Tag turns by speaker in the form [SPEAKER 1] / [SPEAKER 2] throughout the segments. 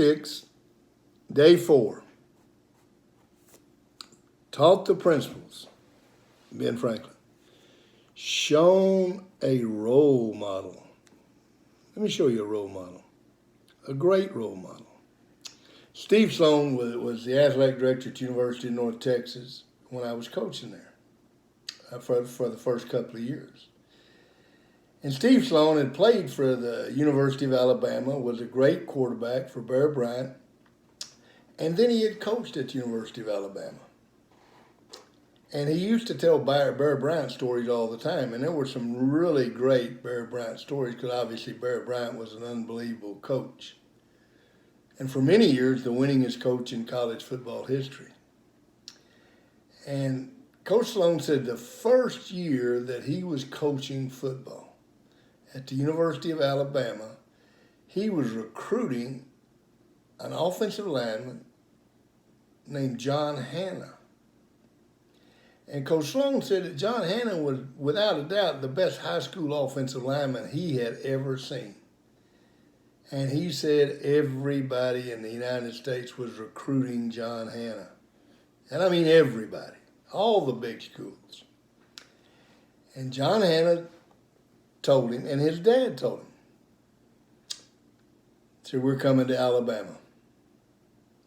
[SPEAKER 1] 6, day 4. Taught the principles, Ben Franklin. Shown a role model. Let me show you a role model, a great role model. Steve Sloan was the athletic director at the University of North Texas when I was coaching there for the first couple of years. And Steve Sloan had played for the University of Alabama, was a great quarterback for Bear Bryant, and then he had coached at the University of Alabama. And he used to tell Bear Bryant stories all the time, and there were some really great Bear Bryant stories because obviously Bear Bryant was an unbelievable coach. And for many years, the winningest coach in college football history. And Coach Sloan said the first year that he was coaching football at the University of Alabama, he was recruiting an offensive lineman named John Hannah. And Coach Sloan said that John Hannah was, without a doubt, the best high school offensive lineman he had ever seen. And he said everybody in the United States was recruiting John Hannah. And I mean everybody, all the big schools. And John Hannah told him, and his dad told him, said, "We're coming to Alabama.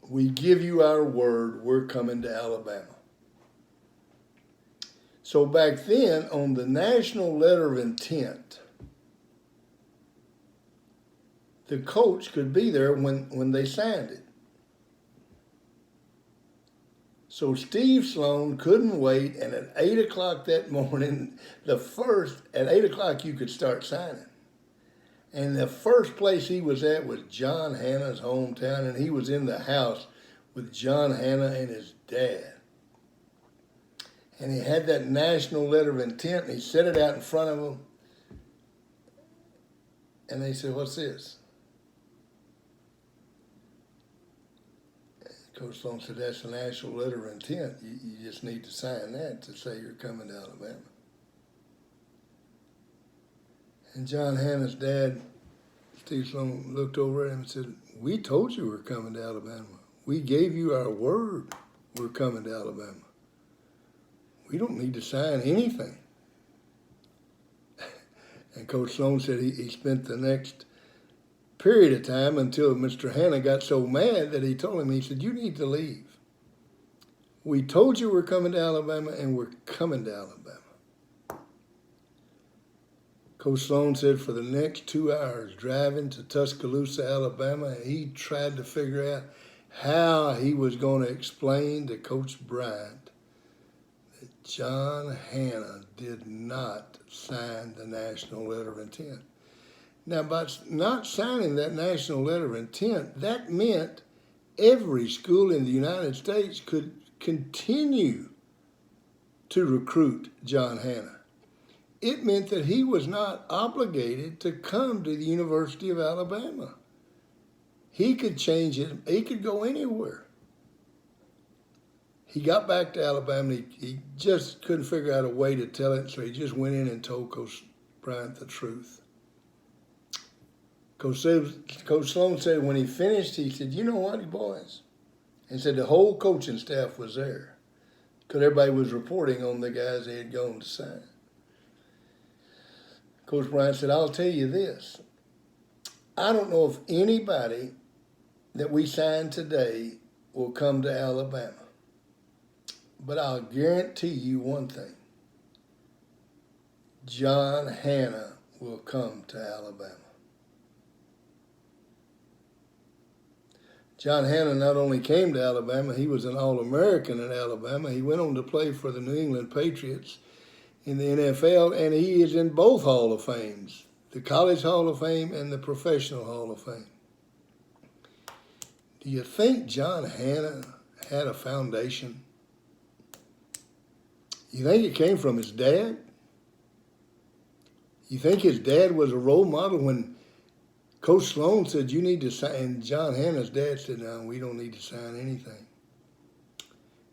[SPEAKER 1] We give you our word, we're coming to Alabama." So back then, on the national letter of intent, the coach could be there when they signed it. So Steve Sloan couldn't wait, and at 8 o'clock that morning, at 8 o'clock you could start signing. And the first place he was at was John Hannah's hometown, and he was in the house with John Hannah and his dad. And he had that national letter of intent, and he set it out in front of them. And they said, "What's this?" Coach Sloan said, "That's a national letter of intent. You just need to sign that to say you're coming to Alabama." And John Hannah's dad, Steve Sloan, looked over at him and said, "We told you we're coming to Alabama. We gave you our word we're coming to Alabama. We don't need to sign anything." And Coach Sloan said he spent the next period of time until Mr. Hannah got so mad that he told him, he said, "You need to leave. We told you we're coming to Alabama, and we're coming to Alabama." Coach Sloan said for the next 2 hours, driving to Tuscaloosa, Alabama, he tried to figure out how he was going to explain to Coach Bryant that John Hannah did not sign the national letter of intent. Now, by not signing that national letter of intent, that meant every school in the United States could continue to recruit John Hannah. It meant that he was not obligated to come to the University of Alabama. He could change it. He could go anywhere. He got back to Alabama. He just couldn't figure out a way to tell it, so he just went in and told Coach Bryant the truth. Coach Sloan said when he finished, he said, "You know what, boys?" And said the whole coaching staff was there because everybody was reporting on the guys they had gone to sign. Coach Bryant said, "I'll tell you this. I don't know if anybody that we sign today will come to Alabama. But I'll guarantee you one thing. John Hannah will come to Alabama." John Hannah not only came to Alabama, he was an All-American at Alabama. He went on to play for the New England Patriots in the NFL, and he is in both Hall of Fames, the College Hall of Fame and the Professional Hall of Fame. Do you think John Hannah had a foundation? You think it came from his dad? You think his dad was a role model when Coach Sloan said, "You need to sign," and John Hannah's dad said, "No, we don't need to sign anything.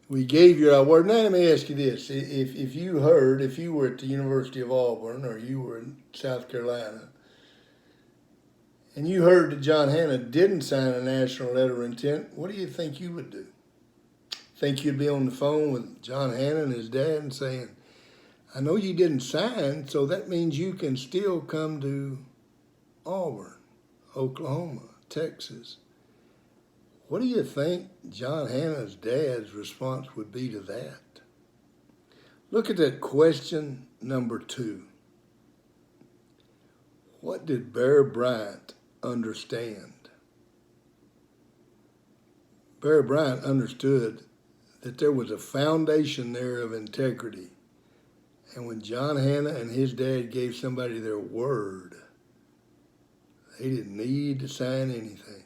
[SPEAKER 1] We gave you our word." Now, let me ask you this. If you were at the University of Auburn or you were in South Carolina, and you heard that John Hannah didn't sign a national letter of intent, what do you think you would do? Think you'd be on the phone with John Hannah and his dad and saying, I know you didn't sign, so that means you can still come to Auburn, Oklahoma, Texas. What do you think John Hannah's dad's response would be to that? Look at that question number 2. What did Bear Bryant understand? Bear Bryant understood that there was a foundation there of integrity. And when John Hannah and his dad gave somebody their word, they didn't need to sign anything.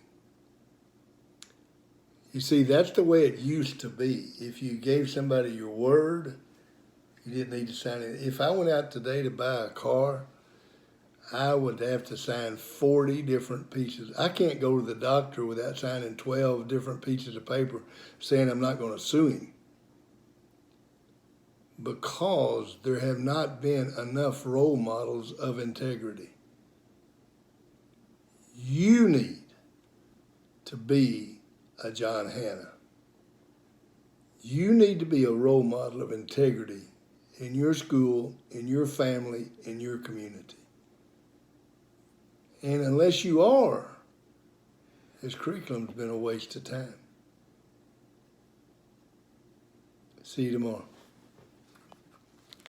[SPEAKER 1] You see, that's the way it used to be. If you gave somebody your word, you didn't need to sign it. If I went out today to buy a car, I would have to sign 40 different pieces. I can't go to the doctor without signing 12 different pieces of paper saying I'm not going to sue him, because there have not been enough role models of integrity. You need to be a John Hannah. You need to be a role model of integrity in your school, in your family, in your community. And unless you are, this curriculum's been a waste of time. See you tomorrow.